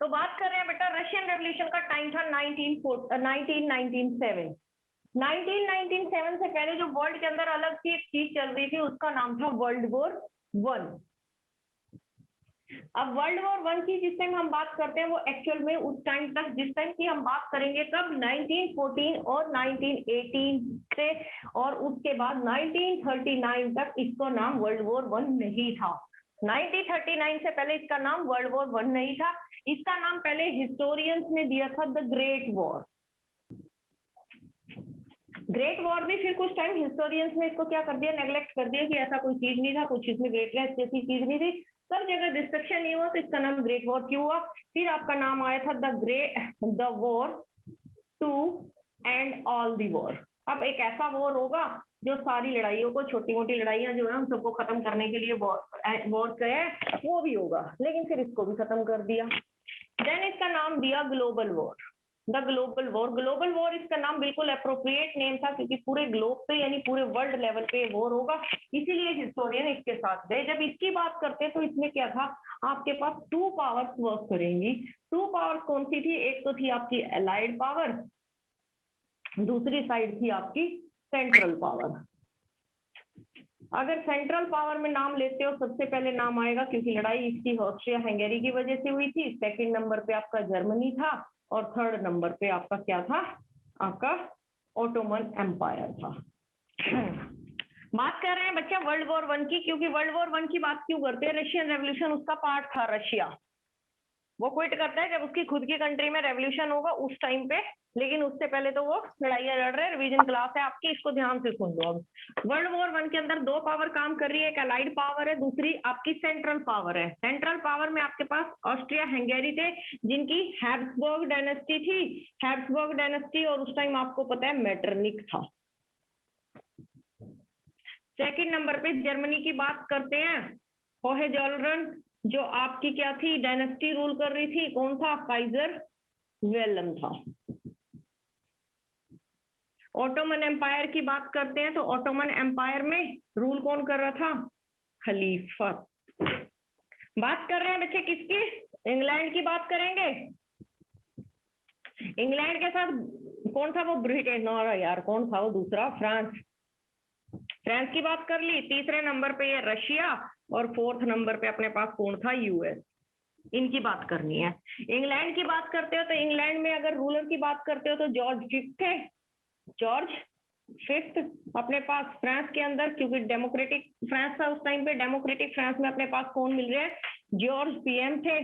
तो बात कर रहे हैं बेटा रशियन रेवोल्यूशन का टाइम था 1997। 1997 से पहले जो वर्ल्ड के अंदर अलग सी एक चीज चल रही थी उसका नाम था वर्ल्ड वॉर 1। अब वर्ल्ड वॉर 1 की जिस टाइम हम बात करते हैं वो एक्चुअल में उस टाइम तक, जिस टाइम की हम बात करेंगे कब, 1914 और 1918 से, और उसके बाद 1939 तक इसको नाम वर्ल्ड वॉर 1 नहीं था। 1939 से पहले इसका नाम वर्ल्ड वॉर 1 नहीं था। इसका नाम पहले हिस्टोरियंस ने दिया था the great war. Great war भी फिर कुछ टाइम हिस्टोरियंस ने इसको क्या कर दिया, नेग्लेक्ट कर दिया कि ऐसा कोई चीज नहीं था, कुछ इसमें ग्रेटनेस जैसी चीज नहीं थी, सब जगह डिस्ट्रक्शन नहीं हुआ, तो इसका नाम ग्रेट वॉर क्यों हुआ। फिर आपका नाम आया था the war two and all the war. अब एक ऐसा वॉर होगा जो सारी लड़ाइयों को, छोटी मोटी लड़ाइयां जो है हम सबको खत्म करने के लिए वॉर है वो भी होगा, लेकिन फिर इसको भी खत्म कर दिया। देन इसका नाम दिया global war, the global war. Global war इसका नाम बिल्कुल अप्रोप्रिएट नेम था क्योंकि पूरे ग्लोब पे यानी पूरे वर्ल्ड लेवल पे वॉर होगा, इसीलिए हिस्टोरियन इसके साथ गए। जब इसकी बात करते हैं तो इसमें क्या था, आपके पास टू पावर्स वर्क करेंगी। टू पावर्स कौन सी थी, एक तो थी आपकी एलाइड पावर, दूसरी साइड थी आपकी सेंट्रल पावर। अगर सेंट्रल पावर में नाम लेते हो सबसे पहले नाम आएगा, क्योंकि लड़ाई इसकी ऑस्ट्रिया हंगेरी की वजह से हुई थी, सेकंड नंबर पे आपका जर्मनी था, और थर्ड नंबर पे आपका क्या था, आपका ऑटोमन एम्पायर था। बात कर रहे हैं बच्चा वर्ल्ड वॉर 1 की, क्योंकि वर्ल्ड वॉर 1 की बात क्यों करते हैं, रशियन रेवोल्यूशन उसका पार्ट था। रशिया वो क्विट करता है जब उसकी खुद की कंट्री में रेवोल्यूशन होगा उस टाइम पे, लेकिन उससे पहले तो वो लड़ाइयां लड़ रहे हैं। रिवीजन क्लास है आपकी, इसको ध्यान से सुन लो। अब वर्ल्ड वॉर 1 के अंदर दो पावर काम कर रही है, एक अलाइड पावर है, दूसरी आपकी सेंट्रल पावर है। सेंट्रल पावर में आपके पास ऑस्ट्रिया हंगेरी थे जिनकी हैब्सबर्ग डायनेस्टी थी, हैब्सबर्ग डायनेस्टी, और उस टाइम आपको पता है मेटरनिक था। सेकंड नंबर पे जर्मनी की बात करते हैं, होहेजोलरन, जो आपकी क्या थी, डायनेस्टी रूल कर रही थी, कौन था, काइजर वेलन था। ऑटोमन एम्पायर की बात करते हैं तो ऑटोमन एम्पायर में रूल कौन कर रहा था, खलीफा। बात कर रहे हैं बच्चे किसकी, इंग्लैंड की बात करेंगे। इंग्लैंड के साथ कौन था वो, ब्रिटेन, और यार कौन था वो दूसरा, फ्रांस। फ्रांस की बात कर ली। तीसरे नंबर पे ये रशिया, और फोर्थ नंबर पे अपने पास कौन था, यूएस। इनकी बात करनी है। इंग्लैंड की बात करते हो तो इंग्लैंड में अगर रूलर की बात करते हो तो जॉर्ज फिफ्थ थे, जॉर्ज फिफ्थ अपने पास। फ्रांस के अंदर क्योंकि डेमोक्रेटिक फ्रांस था उस टाइम पे, डेमोक्रेटिक फ्रांस में अपने पास कौन मिल रहे हैं, जॉर्ज पीएम थे,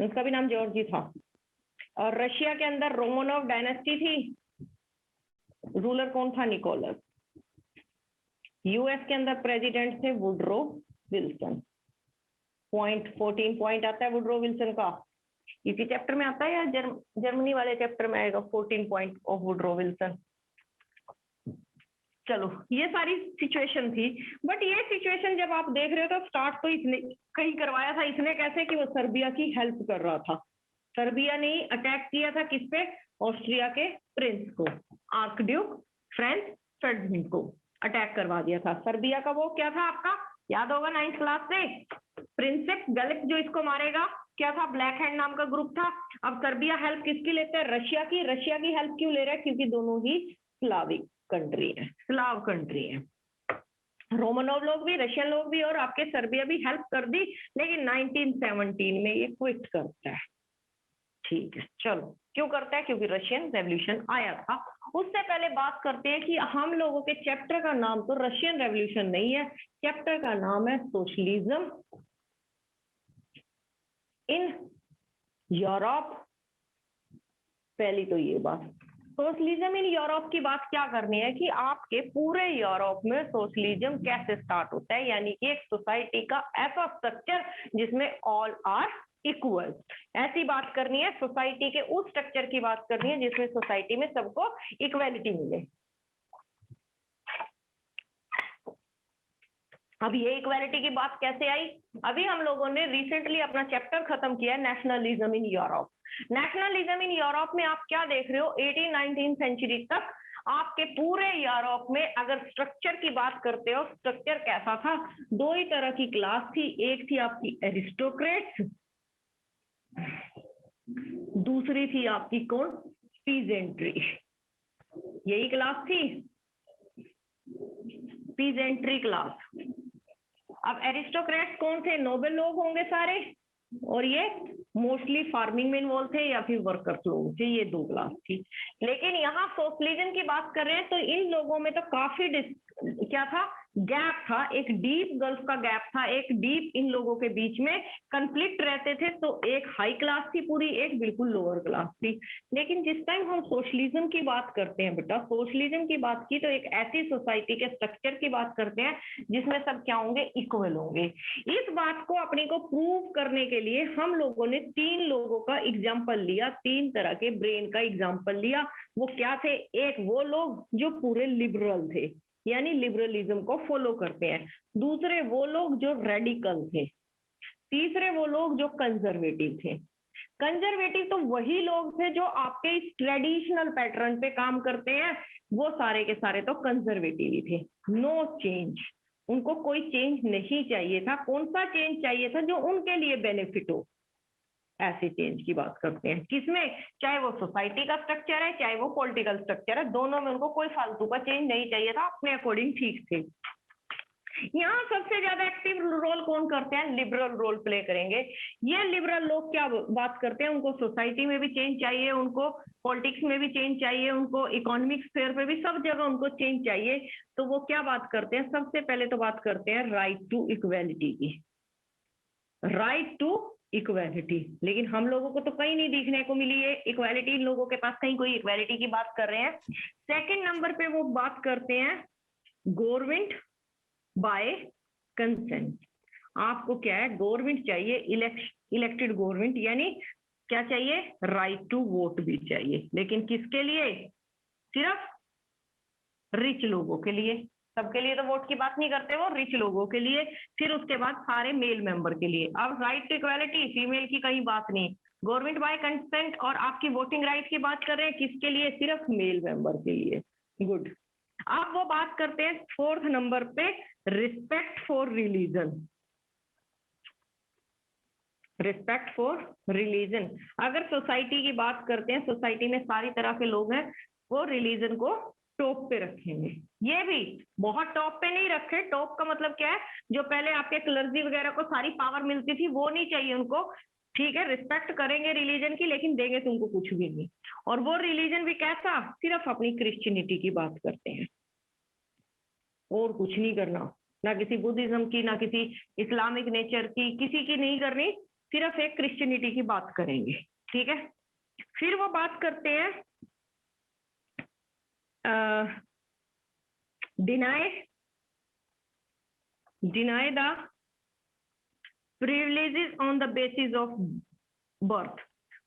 उसका भी नाम जॉर्ज ही था। और रशिया के अंदर रोमानोव डायनेस्टी थी, रूलर कौन था, निकोलस। यूएस के अंदर प्रेसिडेंट थे वुडरो विल्सन। पॉइंट 14 पॉइंट आता है वुडरो विल्सन का, इसी चैप्टर में आता है या जर्मनी वाले चैप्टर में आएगा 14 पॉइंट ऑफ वुडरो विल्सन। चलो ये सारी सिचुएशन थी, बट ये सिचुएशन जब आप देख रहे हो तो स्टार्ट तो इसने कहीं करवाया था। इसने कैसे, कि वो सर्बिया की हेल्प कर रहा था। सर्बिया ने अटैक किया था किस पे, ऑस्ट्रिया के प्रिंस को, आर्कड्यूक फ्रांज फर्डिनेंड को अटैक करवा दिया था। सर्बिया का वो क्या था आपका, याद होगा 9th क्लास से, प्रिंसेप गलिक जो इसको मारेगा, क्या था, ब्लैक हैंड नाम का ग्रुप था। अब सर्बिया हेल्प किसकी लेते हैं, रशिया की। रशिया की हेल्प क्यों ले रहा है, क्योंकि दोनों ही स्लाविक कंट्री है, स्लाव कंट्री है। रोमानोव लोग भी, रशियन लोग भी, और आपके सर्बिया भी हेल्प कर दी, लेकिन 1917 में ये क्विट करता है। ठीक है, चलो क्यों करता है, क्योंकि रशियन रेवोल्यूशन आया था। उससे पहले बात करते हैं कि हम लोगों के चैप्टर का नाम तो रशियन रेवोल्यूशन नहीं है, चैप्टर का नाम है सोशलिज्म इन यूरोप। पहली तो ये बात, सोशलिज्म इन यूरोप की बात क्या करनी है कि आपके पूरे यूरोप में सोशलिज्म कैसे स्टार्ट होता है, यानी कि एक सोसाइटी का ऐसा स्ट्रक्चर जिसमें ऑल आर इक्वल, ऐसी बात करनी है। सोसाइटी के उस स्ट्रक्चर की बात करनी है जिसमें सोसाइटी में सबको इक्वालिटी मिले। अब ये इक्वालिटी की बात कैसे आई, अभी हम लोगों ने रिसेंटली अपना चैप्टर खत्म किया nationalism in Europe. Nationalism in Europe में आप क्या देख रहे हो, 18-19 सेंचुरी तक आपके पूरे यूरोप में अगर स्ट्रक्चर की बात करते हो, स्ट्रक्चर कैसा था, दो ही तरह की क्लास थी, एक थी आपकी एरिस्टोक्रेट्स, दूसरी थी आपकी कौन, पीजेंट्री, यही क्लास थी पीजेंट्री क्लास। अब एरिस्टोक्रेट्स कौन थे, नोबल लोग होंगे सारे, और ये मोस्टली फार्मिंग में इन्वॉल्व थे या फिर वर्कर्स लोग थे, ये दो क्लास थी। लेकिन यहाँ सोशलिज्म की बात कर रहे हैं तो इन लोगों में तो काफी क्या था, गैप था, एक डीप गल्फ का गैप था, एक डीप इन लोगों के बीच में कंफ्लिक्ट रहते थे। तो एक हाई क्लास थी पूरी, एक बिल्कुल लोअर क्लास थी। लेकिन जिस टाइम हम सोशलिज्म की बात करते हैं बेटा, सोशलिज्म की बात की तो एक ऐसी सोसाइटी के स्ट्रक्चर की बात करते हैं जिसमें सब क्या होंगे, इक्वल होंगे। इस बात को अपने को प्रूव करने के लिए हम लोगों ने तीन लोगों का एग्जाम्पल लिया, तीन तरह के ब्रेन का एग्जाम्पल लिया। वो क्या थे, एक वो लोग जो पूरे लिबरल थे यानी लिबरलिज्म को फॉलो करते हैं, दूसरे वो लोग जो रेडिकल थे, तीसरे वो लोग जो कंजर्वेटिव थे। कंजर्वेटिव तो वही लोग थे जो आपके इस ट्रेडिशनल पैटर्न पे काम करते हैं, वो सारे के सारे तो कंजर्वेटिव ही थे। नो चेंज, उनको कोई चेंज नहीं चाहिए था। कौन सा चेंज चाहिए था, जो उनके लिए बेनिफिट हो, ऐसे चेंज की बात करते हैं। किसमें, चाहे वो सोसाइटी का स्ट्रक्चर है चाहे वो पॉलिटिकल स्ट्रक्चर है, दोनों में उनको कोई फालतू का चेंज नहीं चाहिए था, अपने अकॉर्डिंग ठीक थे। यहाँ सबसे ज्यादा एक्टिव रोल कौन करते हैं, लिबरल रोल प्ले करेंगे। ये लिबरल लोग क्या बात करते हैं, उनको सोसाइटी में भी चेंज चाहिए, उनको पॉलिटिक्स में भी चेंज चाहिए, उनको इकोनॉमिक स्फेयर पे भी, सब जगह उनको चेंज चाहिए। तो वो क्या बात करते हैं, सबसे पहले तो बात करते हैं राइट टू इक्वेलिटी की, राइट टू इक्वेलिटी। लेकिन हम लोगों को तो कहीं नहीं देखने को मिली है इक्वेलिटी, इन लोगों के पास कहीं कोई इक्वेलिटी की बात कर रहे हैं। सेकंड नंबर पे वो बात करते हैं गवर्नमेंट बाय कंसेंट। आपको क्या है, गवर्नमेंट चाहिए, इलेक्टेड गवर्नमेंट, यानी क्या चाहिए, राइट टू वोट भी चाहिए। लेकिन किसके लिए, सिर्फ रिच लोगों के लिए, सबके लिए तो वोट की बात नहीं करते, वो रिच लोगों के लिए। फिर उसके बाद सारे मेल मेंबर के लिए। अब राइट टू इक्वालिटी, फीमेल की कहीं बात नहीं। गवर्नमेंट बाय कंसेंट और आपकी वोटिंग राइट की बात कर रहे हैं, किसके लिए, सिर्फ मेल मेंबर के लिए। गुड। अब वो बात करते हैं फोर्थ नंबर पे, respect for religion. Respect for religion, अगर सोसाइटी की बात करते हैं, सोसाइटी में सारी तरह के लोग हैं, वो रिलीजन को टॉप पे रखेंगे। ये भी बहुत टॉप पे नहीं रखे, टॉप का मतलब क्या है, जो पहले आपके क्लर्जी वगैरह को सारी पावर मिलती थी वो नहीं चाहिए उनको। ठीक है, रिस्पेक्ट करेंगे रिलीजन की, लेकिन देंगे तुमको कुछ भी नहीं। और वो रिलीजन भी कैसा, सिर्फ अपनी क्रिश्चियनिटी की बात करते हैं, और कुछ नहीं करना, ना किसी बुद्धिज्म की, ना किसी इस्लामिक नेचर की, किसी की नहीं करनी, सिर्फ एक क्रिश्चियनिटी की बात करेंगे। ठीक है, फिर वो बात करते हैं deny the privileges on the basis of birth.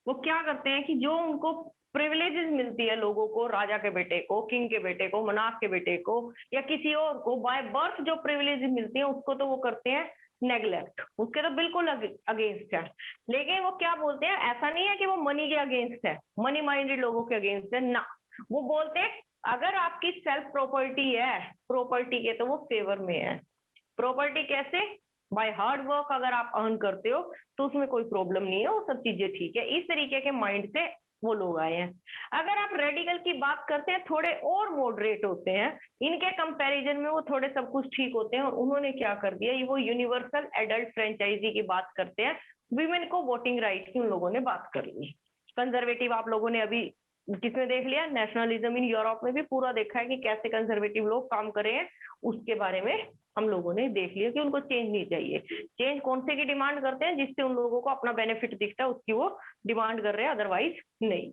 वो क्या करते हैं कि जो उनको प्रिविलेजेस मिलती है लोगों को, राजा के बेटे को, किंग के बेटे को, मनाफ के बेटे को, या किसी और को बाय बर्थ जो प्रिविलेजेस मिलती है, उसको तो वो करते हैं नेग्लेक्ट, उसके तो बिल्कुल अगेंस्ट है। लेकिन वो क्या बोलते हैं, ऐसा नहीं है कि वो मनी के अगेंस्ट है, मनी माइंडेड लोगों के अगेंस्ट है ना। वो बोलते हैं अगर आपकी सेल्फ प्रॉपर्टी है, प्रॉपर्टी के तो वो फेवर में है। प्रॉपर्टी कैसे, बाय हार्ड वर्क, अगर आप अर्न करते हो तो उसमें कोई प्रॉब्लम नहीं है, वो सब चीजें ठीक है। इस तरीके के माइंड से वो लोग आए हैं। अगर आप रेडिकल की बात करते हैं, थोड़े और मॉडरेट होते हैं, इनके कंपैरिजन में वो थोड़े सब कुछ ठीक होते हैं। और उन्होंने क्या कर दिया, वो यूनिवर्सल एडल्ट फ्रेंचाइजी की बात करते हैं, वीमेन को वोटिंग राइट की उन लोगों ने बात कर ली। कंजर्वेटिव आप लोगों ने अभी किसमें देख लिया, नेशनलिज्म इन यूरोप में भी पूरा देखा है कि कैसे कंजर्वेटिव लोग काम कर रहे हैं, उसके बारे में हम लोगों ने देख लिया कि उनको चेंज नहीं चाहिए। चेंज कौन से की डिमांड करते हैं, जिससे उन लोगों को अपना बेनिफिट दिखता है, उसकी वो डिमांड कर रहे हैं, अदरवाइज नहीं।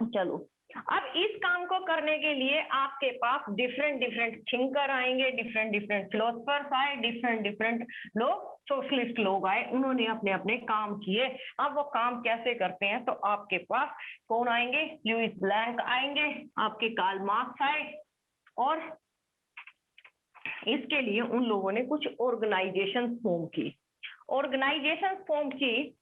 चलो, अब इस काम को करने के लिए आपके पास डिफरेंट डिफरेंट थिंकर आएंगे, डिफरेंट डिफरेंट फिलोसफर्स आए, डिफरेंट डिफरेंट लोग, सोशलिस्ट लोग आए, उन्होंने अपने अपने काम किए। अब वो काम कैसे करते हैं, तो आपके पास कौन आएंगे, लुइस ब्लैंक आएंगे, आपके कार्ल मार्क्स आए, और इसके लिए उन लोगों ने कुछ ऑर्गेनाइजेशन फॉर्म की, ऑर्गेनाइजेशन फॉर्म की,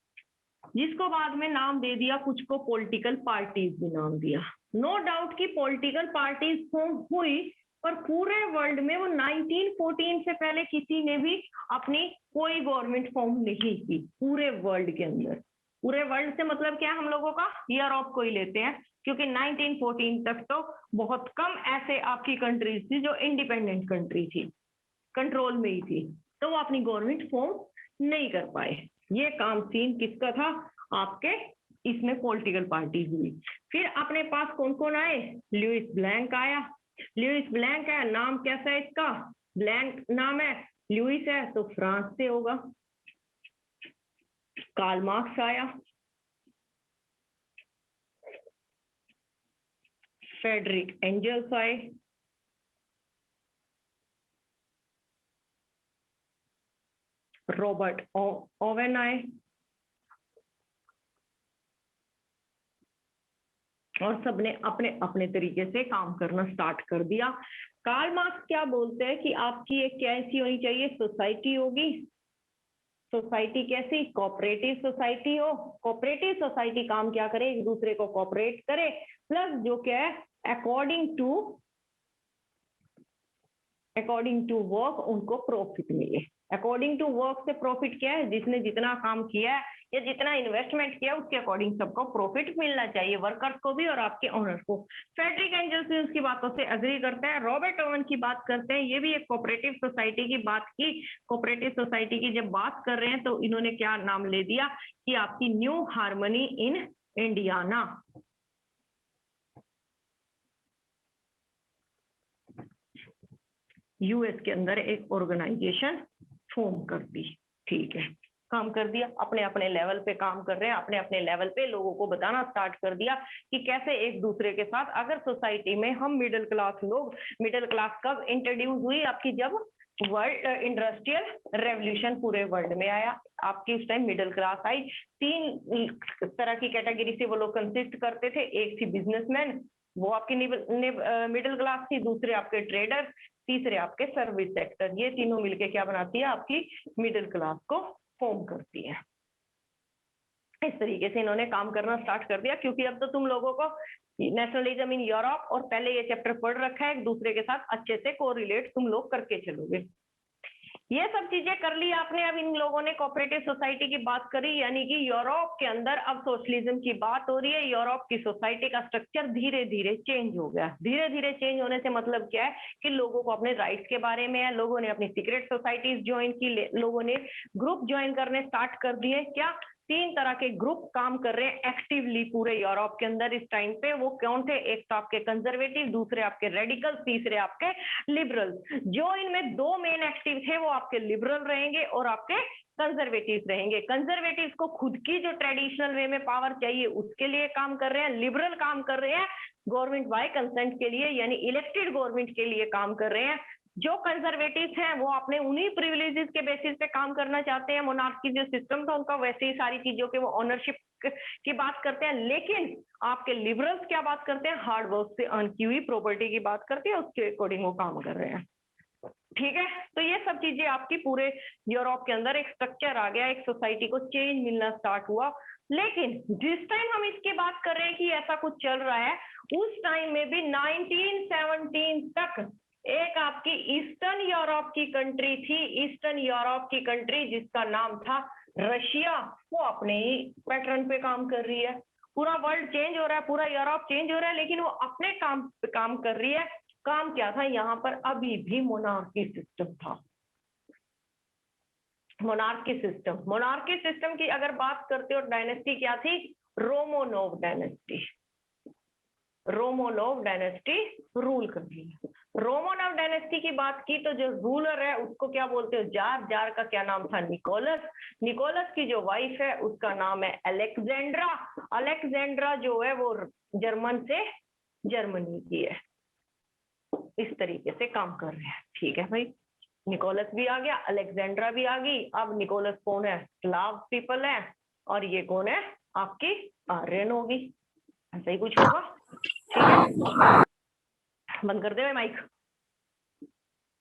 जिसको बाद में नाम दे दिया, कुछ को पॉलिटिकल पार्टीज भी नाम दिया। नो डाउट कि पॉलिटिकल पार्टीज फॉर्म हुई, पर पूरे वर्ल्ड में वो 1914 से पहले किसी ने भी अपनी कोई गवर्नमेंट फॉर्म नहीं की, पूरे वर्ल्ड के अंदर। पूरे वर्ल्ड से मतलब क्या है हम लोगों का, यूरोप को ही लेते हैं, क्योंकि 1914 तक तो बहुत कम ऐसे आपकी कंट्रीज थी जो इंडिपेंडेंट कंट्री थी, कंट्रोल में ही थी, तो वो अपनी गवर्नमेंट फॉर्म नहीं कर पाए। ये काम सीन किसका था, आपके इसमें पॉलिटिकल पार्टी हुई। फिर अपने पास कौन कौन आए, लुइस ब्लैंक आया। लुइस ब्लैंक है, नाम कैसा है इसका, ब्लैंक नाम है, लुइस है तो फ्रांस से होगा। कार्ल मार्क्स आया, फ्रेडरिक एंजल्स आए, रॉबर्ट ओवेन आए, और सबने अपने अपने तरीके से काम करना स्टार्ट कर दिया। कार्ल मार्क्स क्या बोलते हैं कि आपकी एक कैसी होनी चाहिए, सोसाइटी होगी। सोसाइटी कैसी, कोऑपरेटिव सोसाइटी हो। कोऑपरेटिव सोसाइटी काम क्या करे, एक दूसरे को कोऑपरेट करे, प्लस जो क्या है अकॉर्डिंग टू वर्क उनको प्रॉफिट मिले। अकॉर्डिंग टू वर्क से प्रॉफिट क्या है, जिसने जितना काम किया है या जितना इन्वेस्टमेंट किया उसके अकॉर्डिंग सबको प्रॉफिट मिलना चाहिए, वर्कर्स को भी और आपके ओनर को। फ्रेडरिक एंजल्स भी उसकी बातों से एग्री करते हैं। रॉबर्ट ओवन की बात करते हैं, ये भी एक कोऑपरेटिव सोसाइटी की बात की। कोऑपरेटिव सोसाइटी की जब बात कर रहे हैं तो इन्होंने क्या नाम ले दिया कि आपकी new harmony in Indiana. US के अंदर एक ऑर्गेनाइजेशन फॉर्म कर दी, ठीक है, काम कर दिया, अपने अपने लेवल पे काम कर रहे हैं, अपने अपने लेवल पे लोगों को बताना स्टार्ट कर दिया कि कैसे एक दूसरे के साथ, अगर सोसाइटी में हम मिडिल क्लास लोग, मिडिल क्लास कब इंट्रोड्यूस हुई आपकी, जब वर्ल्ड इंडस्ट्रियल रेवोल्यूशन पूरे वर्ल्ड में आया, आपकी उस टाइम मिडिल क्लास आई। 3 तरह की कैटेगरी से वो लोग कंसिस्ट करते थे, एक थी बिजनेसमैन, वो आपकी मिडिल क्लास थी, दूसरे आपके ट्रेडर, तीसरे आपके सर्विस सेक्टर। ये तीनों मिलके क्या बनाती है, आपकी मिडिल क्लास को फॉर्म करती है। इस तरीके से इन्होंने काम करना स्टार्ट कर दिया, क्योंकि अब तो तुम लोगों को नेशनलिज्म इन यूरोप और पहले ये चैप्टर पढ़ रखा है, एक दूसरे के साथ अच्छे से कोरिलेट तुम लोग करके चलोगे। ये सब चीजें कर ली आपने। अब इन लोगों ने कोऑपरेटिव सोसाइटी की बात करी, यानी कि यूरोप के अंदर अब सोशलिज्म की बात हो रही है। यूरोप की सोसाइटी का स्ट्रक्चर धीरे धीरे चेंज हो गया। धीरे धीरे चेंज होने से मतलब क्या है कि लोगों को अपने राइट्स के बारे में है, लोगों ने अपनी सीक्रेट सोसाइटीज ज्वाइन की, लोगों ने ग्रुप ज्वाइन करने स्टार्ट कर दिए। क्या 3 तरह के ग्रुप काम कर रहे हैं एक्टिवली पूरे यूरोप के अंदर इस टाइम पे। वो कौन थे, एक तो आपके कंजर्वेटिव, दूसरे आपके रेडिकल, तीसरे आपके लिबरल। जो इनमें 2 मेन एक्टिव थे वो आपके लिबरल रहेंगे और आपके कंजर्वेटिव रहेंगे। कंजर्वेटिव को खुद की जो ट्रेडिशनल वे में पावर चाहिए उसके लिए काम कर रहे हैं, लिबरल काम कर रहे हैं गवर्नमेंट बाय कंसेंट के लिए, यानी इलेक्टेड गवर्नमेंट के लिए काम कर रहे हैं। जो कंजर्वेटिव हैं वो अपने उन्हीं प्रिविलेजेस के बेसिस पे काम करना चाहते हैं। मोनार्की जो सिस्टम था उनका, वैसे ही सारी चीजों के वो ओनरशिप की बात करते हैं। लेकिन आपके लिबरल्स क्या बात करते हैं, हार्ड वर्क से अर्न की हुई प्रॉपर्टी की बात करते हैं, उसके अकॉर्डिंग वो काम कर रहे हैं। ठीक है, तो ये सब चीजें आपकी पूरे यूरोप के अंदर एक स्ट्रक्चर आ गया, एक सोसाइटी को चेंज मिलना स्टार्ट हुआ। लेकिन जिस टाइम हम इसकी बात कर रहे हैं कि ऐसा कुछ चल रहा है, उस टाइम में भी 1917 तक एक आपकी ईस्टर्न यूरोप की कंट्री थी, ईस्टर्न यूरोप की कंट्री जिसका नाम था रशिया। वो अपने ही पैटर्न पे काम कर रही है। पूरा वर्ल्ड चेंज हो रहा है, पूरा यूरोप चेंज हो रहा है, लेकिन वो अपने काम पे काम कर रही है। काम क्या था यहाँ पर, अभी भी मोनार्की सिस्टम था। मोनार्की सिस्टम की अगर बात करते हो, डायनेस्टी क्या थी, रोमोनोव डायनेस्टी। रोमोनोव डायनेस्टी रूल कर रही है। रोमोनोव डायनेस्टी की बात की तो जो रूलर है उसको क्या बोलते हो, जार। जार का क्या नाम था, निकोलस। निकोलस की जो वाइफ है उसका नाम है अलेक्जेंड्रा। अलेक्जेंड्रा जो है वो जर्मन से जर्मनी की है। इस तरीके से काम कर रहे हैं। ठीक है भाई, निकोलस भी आ गया, अलेक्जेंड्रा भी आ गई। अब निकोलस कौन है, स्लाव पीपल है, और ये कौन है, आपकी आर्यन होगी। ऐसा ही कुछ होगा। ठीक है, बंद कर दे भाई माइक।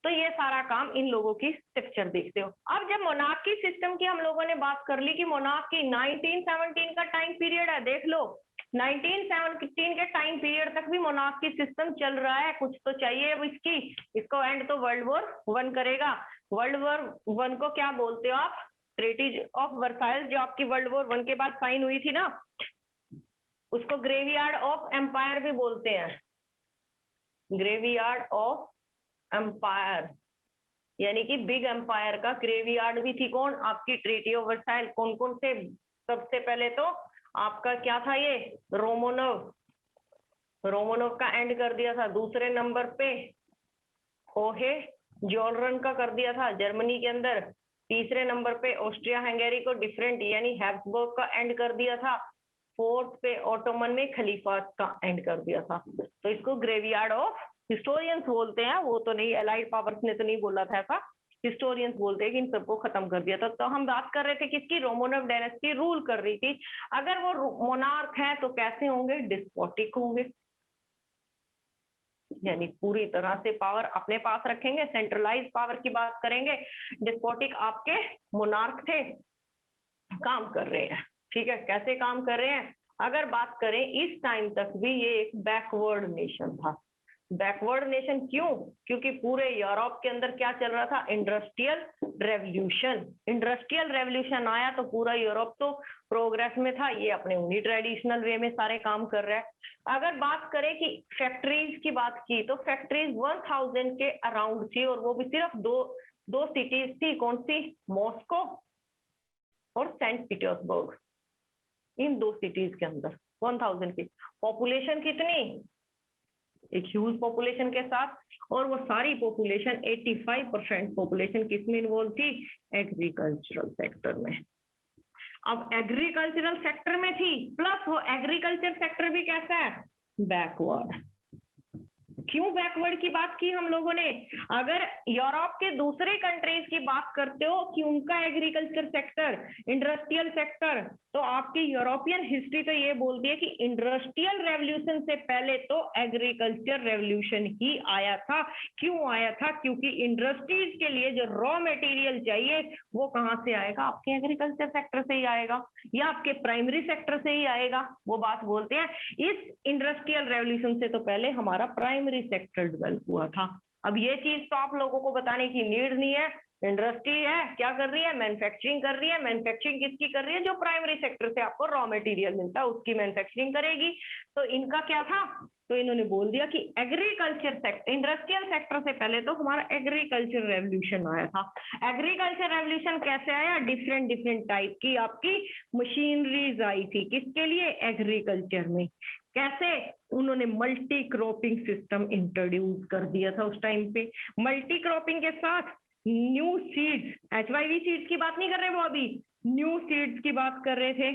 तो ये सारा काम इन लोगों की स्ट्रक्चर देखते हो। अब जब मोनार्की सिस्टम की हम लोगों ने बात कर ली कि मोनार्की 1917 का टाइम पीरियड है, देख लो 1917 के टाइम पीरियड तक भी मोनार्की सिस्टम चल रहा है, कुछ तो चाहिए अब इसकी, इसको एंड तो वर्ल्ड वॉर 1 करेगा। वर्ल्ड वॉर 1 को क्या बोलते हो आप? ट्रीटी ऑफ वर्साइल्स, जो आपकी वर्ल्ड वॉर 1 के बाद साइन हुई थी ना, उसको ग्रेवयार्ड ऑफ एम्पायर भी बोलते हैं, ग्रेवयार्ड ऑफ एम्पायर, यानी कि बिग एम्पायर का ग्रेवयार्ड भी थी। कौन? आपकी ट्रीटी ऑफ वर्साइल। कौन कौन से? सबसे पहले तो आपका क्या था, ये रोमोनोव, रोमोनोव का एंड कर दिया था। दूसरे नंबर पे होहे जोलरन का कर दिया था जर्मनी के अंदर। तीसरे नंबर पे ऑस्ट्रिया हंगेरी को डिफरेंट यानी हैब्सबर्ग का एंड कर दिया था। फोर्थ पे ऑटोमन में खलीफा का एंड कर दिया था। तो इसको ग्रेवयार्ड ऑफ हिस्टोरियंस बोलते हैं, वो तो नहीं, एलाइड पावर्स ने तो नहीं बोला था ऐसा, हिस्टोरियंस बोलते हैं कि इन सबको खत्म कर दिया था। तो हम बात कर रहे थे किसकी? रोमोनोव डायनेस्टी रूल कर रही थी। अगर वो मोनार्क है तो कैसे होंगे? डिस्पोटिक होंगे, यानी पूरी तरह से पावर अपने पास रखेंगे, सेंट्रलाइज पावर की बात करेंगे। डिस्पोटिक आपके मोनार्क थे, काम कर रहे हैं, ठीक है। कैसे काम कर रहे हैं? अगर बात करें इस टाइम तक भी ये एक बैकवर्ड नेशन था। बैकवर्ड नेशन क्यों? क्योंकि पूरे यूरोप के अंदर क्या चल रहा था? Industrial revolution. इंडस्ट्रियल रेवोल्यूशन आया तो पूरा यूरोप तो प्रोग्रेस में था, ये अपने उन्हीं ट्रेडिशनल वे में सारे काम कर रहा है। अगर बात करें कि फैक्ट्रीज की बात की तो फैक्ट्रीज 1000 के अराउंड थी, और वो भी सिर्फ दो सिटीज थी। कौन सी? मॉस्को और सेंट पीटर्सबर्ग, इन 2 सिटीज के अंदर 1000 की पॉपुलेशन। कितनी? एक ह्यूज पॉपुलेशन के साथ, और वो सारी पॉपुलेशन 85% पॉपुलेशन किसमें इन्वॉल्व थी? एग्रीकल्चरल सेक्टर में। अब एग्रीकल्चरल सेक्टर में थी, प्लस वो एग्रीकल्चर सेक्टर भी कैसा है? बैकवर्ड। क्यों बैकवर्ड की बात की हम लोगों ने? अगर यूरोप के दूसरे कंट्रीज की बात करते हो कि उनका एग्रीकल्चर सेक्टर, इंडस्ट्रियल सेक्टर, तो आपकी यूरोपियन हिस्ट्री तो ये बोलती है कि इंडस्ट्रियल रेवोल्यूशन से पहले तो एग्रीकल्चर रेवोल्यूशन ही आया था। क्यों आया था? क्योंकि इंडस्ट्रीज के लिए जो रॉ मटेरियल चाहिए वो कहाँ से आएगा? आपके एग्रीकल्चर सेक्टर से ही आएगा, या आपके प्राइमरी सेक्टर से ही आएगा। वो बात बोलते हैं इस इंडस्ट्रियल रेवोल्यूशन से तो पहले हमारा प्राइमरी सेक्टर डेवलप हुआ था। अब ये चीज तो आप लोगों को बताने की नीड नहीं है। इंडस्ट्री है, क्या कर रही है? मैन्युफैक्चरिंग कर रही है। मैन्युफैक्चरिंग किसकी कर रही है? जो प्राइमरी सेक्टर से आपको रॉ मटेरियल मिलता है उसकी मैन्युफैक्चरिंग करेगी। तो इनका क्या था? तो इन्होंने बोल दिया कि एग्रीकल्चर सेक्टर, इंडस्ट्रियल सेक्टर से पहले तो हमारा एग्रीकल्चर रेवोल्यूशन आया था। एग्रीकल्चर रेवोल्यूशन कैसे आया? डिफरेंट डिफरेंट टाइप की आपकी मशीनरीज आई थी। किसके लिए? एग्रीकल्चर में। कैसे? उन्होंने मल्टी क्रॉपिंग सिस्टम इंट्रोड्यूस कर दिया था उस टाइम पे। मल्टी क्रॉपिंग के साथ न्यू सीड्स, HYV सीड्स की बात नहीं कर रहे वो, अभी न्यू सीड्स की बात कर रहे थे।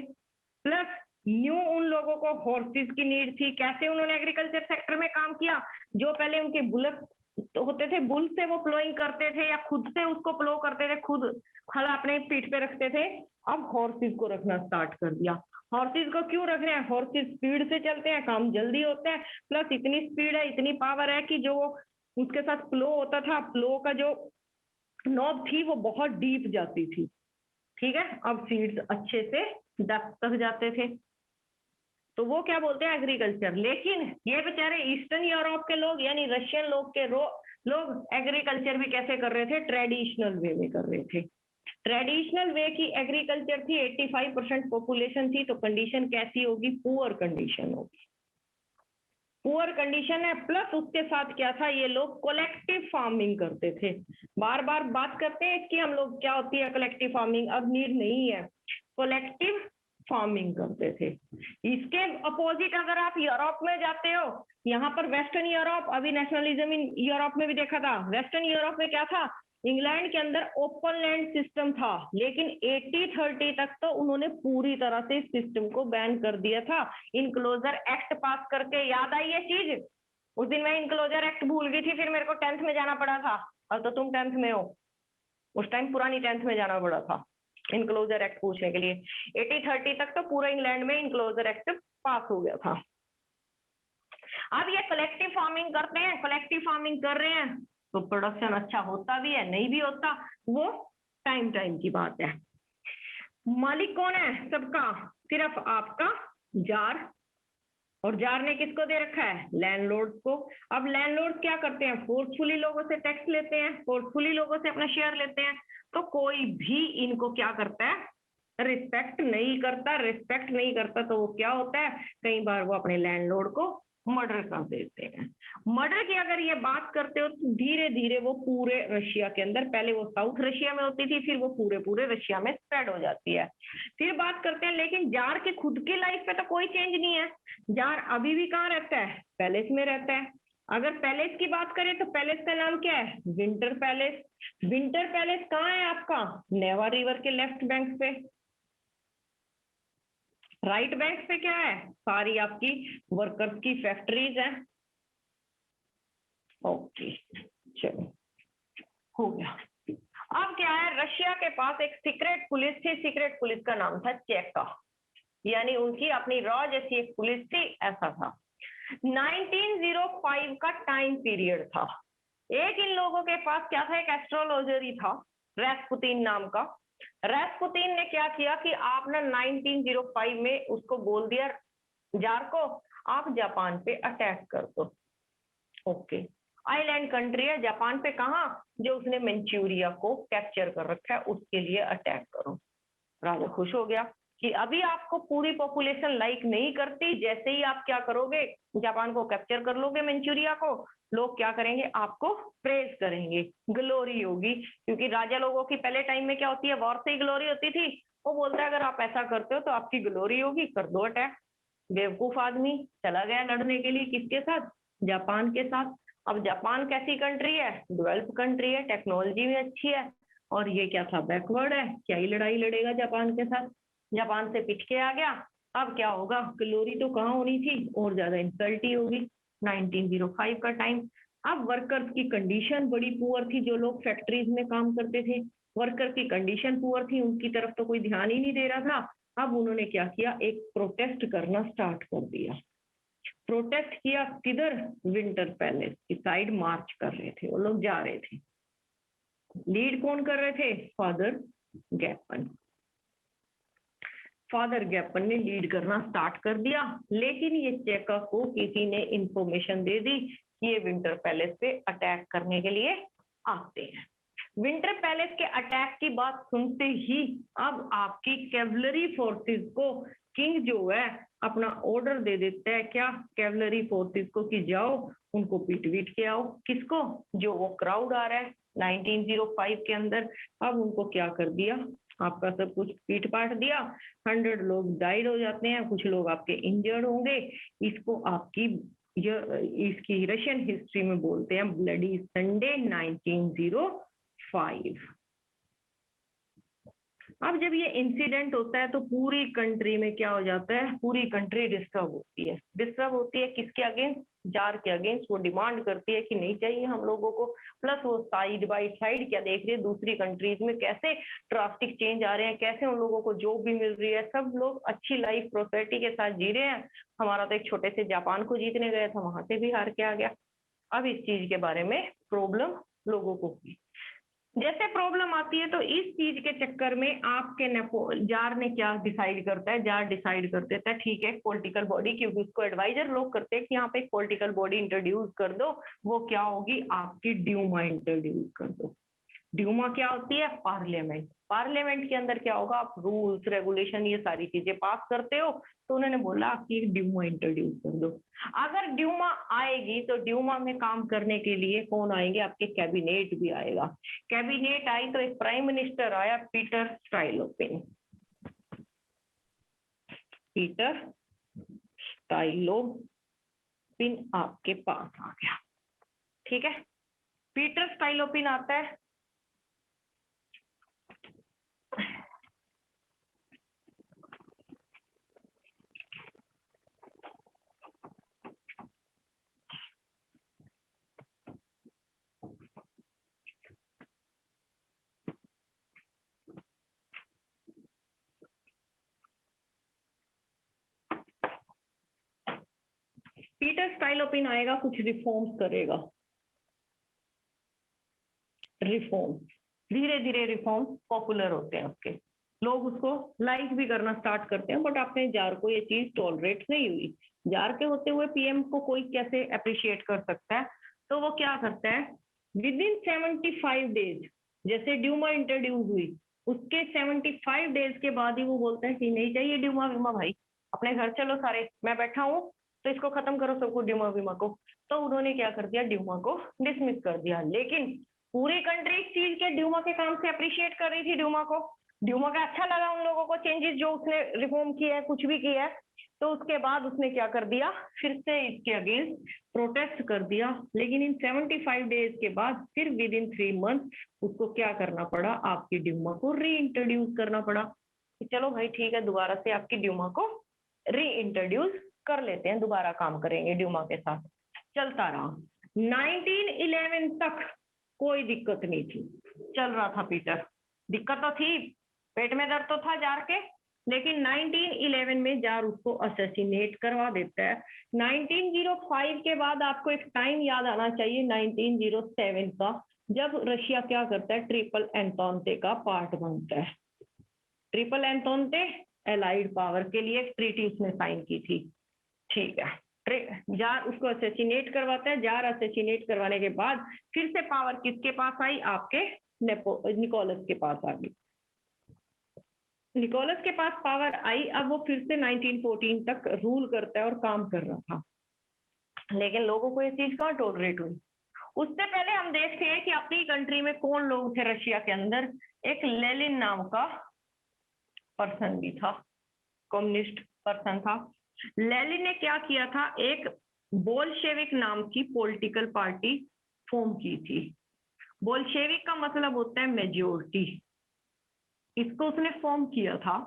प्लस न्यू उन लोगों को हॉर्सेस की नीड थी। कैसे उन्होंने एग्रीकल्चर सेक्टर में काम किया? जो पहले उनके बुलक तो होते थे, बुल से वो प्लोइंग करते थे या खुद से उसको प्लो करते थे, खुद खड़ा अपने पीठ पे रखते थे। अब हॉर्सेस को रखना स्टार्ट कर दिया। हॉर्सेस को क्यों रख रहे हैं? हॉर्सेस स्पीड से चलते हैं, काम जल्दी होता है, प्लस इतनी स्पीड है, इतनी पावर है कि जो उसके साथ प्लो होता था, प्लो का जो नॉब थी वो बहुत डीप जाती थी, ठीक है। अब सीड्स अच्छे से डेप्थ तक जाते थे। तो वो क्या बोलते हैं? एग्रीकल्चर। लेकिन ये बेचारे ईस्टर्न यूरोप के लोग यानी रशियन लोग एग्रीकल्चर भी कैसे कर रहे थे? ट्रेडिशनल वे में कर रहे थे। ट्रेडिशनल वे की एग्रीकल्चर थी, 85% पॉपुलेशन थी, तो कंडीशन कैसी होगी? पुअर कंडीशन होगी। पुअर कंडीशन है, प्लस उसके साथ क्या था? ये लोग कलेक्टिव फार्मिंग करते थे। बार बार बात करते हैं कि हम लोग क्या होती है कलेक्टिव फार्मिंग, अब नीड नहीं है। कलेक्टिव फार्मिंग करते थे। इसके अपोजिट अगर आप यूरोप में जाते हो, यहाँ पर वेस्टर्न यूरोप, अभी नेशनलिज्म इन यूरोप में भी देखा था। वेस्टर्न यूरोप में क्या था? इंग्लैंड के अंदर ओपन लैंड सिस्टम था, लेकिन 80-30 तक तो उन्होंने पूरी तरह से इस सिस्टम को बैन कर दिया था। इनक्लोजर एक्ट पास करके, याद आई ये चीज? उस दिन मैं इनक्लोजर एक्ट भूल गई थी, फिर मेरे को 10th में जाना पड़ा था। अब तो तुम 10th में हो, उस टाइम पुरानी 10th में जाना पड़ा था इनक्लोजर एक्ट पूछने के लिए। 80-30 तक तो पूरा इंग्लैंड में इनक्लोजर एक्ट पास हो गया था। अब ये कलेक्टिव फार्मिंग करते हैं, कलेक्टिव फार्मिंग कर रहे हैं तो प्रोडक्शन अच्छा होता भी है, नहीं भी होता, वो टाइम टाइम की बात है। मालिक कौन है सबका? सिर्फ आपका जार और जार ने किसको दे रखा है? लैंडलॉर्ड को। अब लैंडलॉर्ड क्या करते हैं? फोर्सफुली लोगों से टैक्स लेते हैं, फोर्सफुली लोगों से अपना शेयर लेते हैं, तो कोई भी इनको क्या करता है? रिस्पेक्ट नहीं करता। रिस्पेक्ट नहीं करता तो वो क्या होता है? कई बार वो अपने लैंडलॉर्ड को मर्डर कर देते हैं। मर्डर की अगर ये बात करते हो तो धीरे धीरे वो पूरे रशिया के अंदर, पहले वो साउथ रशिया में होती थी, फिर वो पूरे पूरे रशिया में स्प्रेड हो जाती है। फिर बात करते हैं, लेकिन जार की खुद की लाइफ पे तो कोई चेंज नहीं है। जार अभी भी कहाँ रहता है? पैलेस में रहता है। अगर पैलेस की बात करें तो पैलेस का नाम क्या है? Winter palace. विंटर पैलेस कहाँ है आपका? नेवा रिवर के लेफ्ट बैंक पे। राइट बैंक पे क्या है? सारी आपकी वर्कर्स की फैक्ट्रीज है। ओके, चलो हो गया। अब क्या है, रशिया के पास एक सीक्रेट पुलिस थी। सीक्रेट पुलिस का नाम था चेका, यानी उनकी अपनी रॉ जैसी एक पुलिस थी, ऐसा था। 1905 का टाइम पीरियड था। एक इन लोगों के पास क्या था? एक एस्ट्रोलॉजर ही था, रेस्पुतिन नाम का। रेस्पुतिन ने क्या किया कि आपने 1905 में उसको बोल दिया, जार को, आप जापान पे अटैक कर दो। ओके, आइलैंड कंट्री है जापान पे, कहाँ? जो उसने मंचूरिया को कैप्चर कर रखा है, उसके लिए अटैक करो। राजा खुश हो गया कि अभी आपको पूरी पॉपुलेशन लाइक नहीं करती, जैसे ही आप क्या करोगे, जापान को कैप्चर कर लोगे, मंचूरिया को, लोग क्या करेंगे? आपको प्रेज करेंगे, ग्लोरी होगी। क्योंकि राजा लोगों की पहले टाइम में क्या होती है? वॉर से ही ग्लोरी होती थी। वो बोलता है अगर आप ऐसा करते हो तो आपकी ग्लोरी होगी, कर दो अटैक। बेवकूफ आदमी चला गया लड़ने के लिए, किसके साथ? जापान के साथ। अब जापान कैसी कंट्री है? डेवलप कंट्री है, टेक्नोलॉजी में अच्छी है, और ये क्या था? बैकवर्ड है। क्या ही लड़ाई लड़ेगा जापान के साथ? जापान से पिट के आ गया। अब क्या होगा? ग्लोरी तो कहाँ होनी थी, और ज्यादा इंसल्ट ही होगी। 1905 का टाइम। अब वर्कर्स की कंडीशन बड़ी पुअर थी, जो लोग फैक्ट्रीज में काम करते थे, वर्कर की कंडीशन पुअर थी, उनकी तरफ तो कोई ध्यान ही नहीं दे रहा था। अब उन्होंने क्या किया? एक प्रोटेस्ट करना स्टार्ट कर दिया। प्रोटेस्ट किया किधर? विंटर पैलेस की साइड मार्च कर रहे थे, वो लोग जा रहे थे। लीड कौन कर रहे थे? फादर गैपन। फादर गैपन ने लीड करना स्टार्ट कर दिया, लेकिन ये चेका को किसी ने इंफॉर्मेशन दे दी कि ये विंटर पैलेस पे अटैक करने के लिए आते हैं। विंटर पैलेस के अटैक की बात सुनते ही अब आपकी कैवलरी फोर्सेस को किंग जो है अपना ऑर्डर दे देता है, क्या? कैवलरी फोर्सेस को कि जाओ उनको पीट पीट के आओ। किसको? जो वो क्राउड आ रहा है 1905 के अंदर। अब उनको क्या कर दिया? आपका सब कुछ पीट पाट दिया। 100 लोग डाइड हो जाते हैं, कुछ लोग आपके इंजर्ड होंगे। इसको आपकी इसकी रशियन हिस्ट्री में बोलते हैं ब्लडी संडे 1905। अब जब ये इंसिडेंट होता है तो पूरी कंट्री में क्या हो जाता है? पूरी कंट्री डिस्टर्ब होती है। डिस्टर्ब होती है किसके अगेंस्ट? जार के अगेंस्ट। वो डिमांड करती है कि नहीं चाहिए हम लोगों को। प्लस वो साइड बाय साइड क्या देख रही है? दूसरी कंट्रीज में कैसे ड्रास्टिक चेंज आ रहे हैं, कैसे उन लोगों को जॉब भी मिल रही है, सब लोग अच्छी लाइफ प्रोस्पेरिटी के साथ जी रहे हैं। हमारा तो एक छोटे से जापान को जीतने गया था, वहां से भी हार के आ गया। अब इस चीज के बारे में प्रॉब्लम लोगों को हुई। जैसे प्रॉब्लम आती है तो इस चीज के चक्कर में आपके जार ने क्या डिसाइड करता है? जार डिसाइड कर देता है ठीक है पॉलिटिकल बॉडी, क्योंकि उसको एडवाइजर लोग करते हैं कि यहाँ पे एक पॉलिटिकल बॉडी इंट्रोड्यूस कर दो। वो क्या होगी? आपकी ड्यूमा इंट्रोड्यूस कर दो। ड्यूमा क्या होती है? पार्लियामेंट। पार्लियामेंट के अंदर क्या होगा? आप रूल्स रेगुलेशन ये सारी चीजें पास करते हो। तो उन्होंने बोला कि ड्यूमा इंट्रोड्यूस कर दो। अगर ड्यूमा आएगी तो ड्यूमा में काम करने के लिए कौन आएंगे? आपके कैबिनेट भी आएगा। कैबिनेट आई तो एक प्राइम मिनिस्टर आया, पीटर स्टाइलोपिन। पीटर स्टाइलोपिन आपके पास आ गया, ठीक है। पीटर स्टाइलोपिन आता है। पीटर स्टाइलोपिन आएगा, कुछ रिफॉर्म्स करेगा। रिफॉर्म, धीरे धीरे रिफॉर्म पॉपुलर होते हैं उसके। लोग उसको लाइक भी करना स्टार्ट करते हैं, बट अपने जार को ये चीज टॉलरेट नहीं हुई। जार के होते हुए पीएम को कोई कैसे अप्रिशिएट कर सकता है? तो वो क्या करता है, विद इन 75 डेज, जैसे ड्यूमा इंट्रोड्यूस हुई उसके 75 डेज के बाद ही वो बोलता है कि नहीं चाहिए ड्यूमा विमा भाई, अपने घर चलो सारे, मैं बैठा हूँ तो इसको खत्म करो सबको, ड्यूमा विमा को। तो उन्होंने क्या कर दिया, ड्यूमा को डिसमिस कर दिया। लेकिन पूरी कंट्री इस चीज के ड्यूमा के काम से अप्रिशिएट कर रही थी ड्यूमा को, ड्यूमा का अच्छा लगा उन लोगों को चेंजेस जो उसने रिफॉर्म किया है, कुछ भी किया है। तो उसके बाद उसने क्या कर दिया, फिर से इसके अगेंस्ट प्रोटेस्ट कर दिया। लेकिन इन 75 डेज के बाद फिर विद इन 3 मंथ उसको क्या करना पड़ा, आपकी ड्यूमा को री इंट्रोड्यूस करना पड़ा कि चलो भाई ठीक है, दोबारा से आपकी ड्यूमा को री इंट्रोड्यूस कर लेते हैं, दोबारा काम करेंगे ड्यूमा के साथ। चलता रहा 1911 तक, कोई दिक्कत नहीं थी, चल रहा था पीटर। दिक्कत तो थी, पेट में दर्द तो था जार के, लेकिन 1911 में जार उसको असैसिनेट करवा देता है। 1905 के बाद आपको एक टाइम याद आना चाहिए, 1907 का, जब रशिया क्या करता है, ट्रिपल एंटोंते का पार्ट बनता है। ट्रिपल एंटोंते एलाइड पावर के लिए एक ट्रीटी उसने साइन की थी, ठीक है। जार उसको असैसिनेट करवाता है, जार असैसिनेट करवाने के बाद फिर से पावर किसके पास आई, आपके निकोलस के पास आ गई। निकोलस के पास पावर आई, अब वो फिर से 1914 तक रूल करता है और काम कर रहा था, लेकिन लोगों को ये चीज कहाँ टॉलरेट हुई। उससे पहले हम देखते हैं कि अपनी कंट्री में कौन लोग थे रशिया के अंदर। एक लेनिन नाम का पर्सन भी था, कम्युनिस्ट पर्सन था। लेनिन ने क्या किया था, एक बोल्शेविक नाम की पॉलिटिकल पार्टी फॉर्म की थी। बोल्शेविक का मतलब होता है मेजोरिटी, इसको उसने फॉर्म किया था।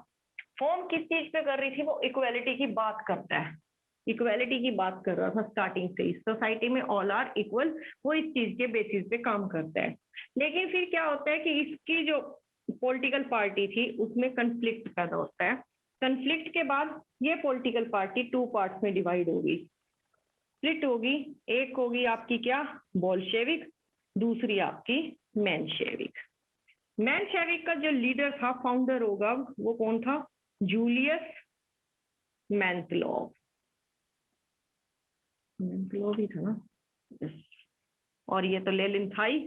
फॉर्म किस चीज पे कर रही थी, वो इक्वालिटी की बात करता है, इक्वालिटी की बात कर रहा था स्टार्टिंग से ही, सोसाइटी में ऑल आर इक्वल, वो इस चीज के बेसिस पे काम करता है। लेकिन फिर क्या होता है कि इसकी जो पॉलिटिकल पार्टी थी उसमें कंफ्लिक्ट पैदा होता है। कंफ्लिक्ट के बाद ये पॉलिटिकल पार्टी 2 पार्ट्स में डिवाइड होगी, स्प्लिट होगी। एक होगी आपकी क्या, बोल्शेविक, दूसरी आपकी मेंशेविक। मेंशेविक का जो लीडर था, फाउंडर होगा, वो कौन था, जूलियस मैंतलोव। मैंतलोव ही था ना, और ये तो लेनिन था ही।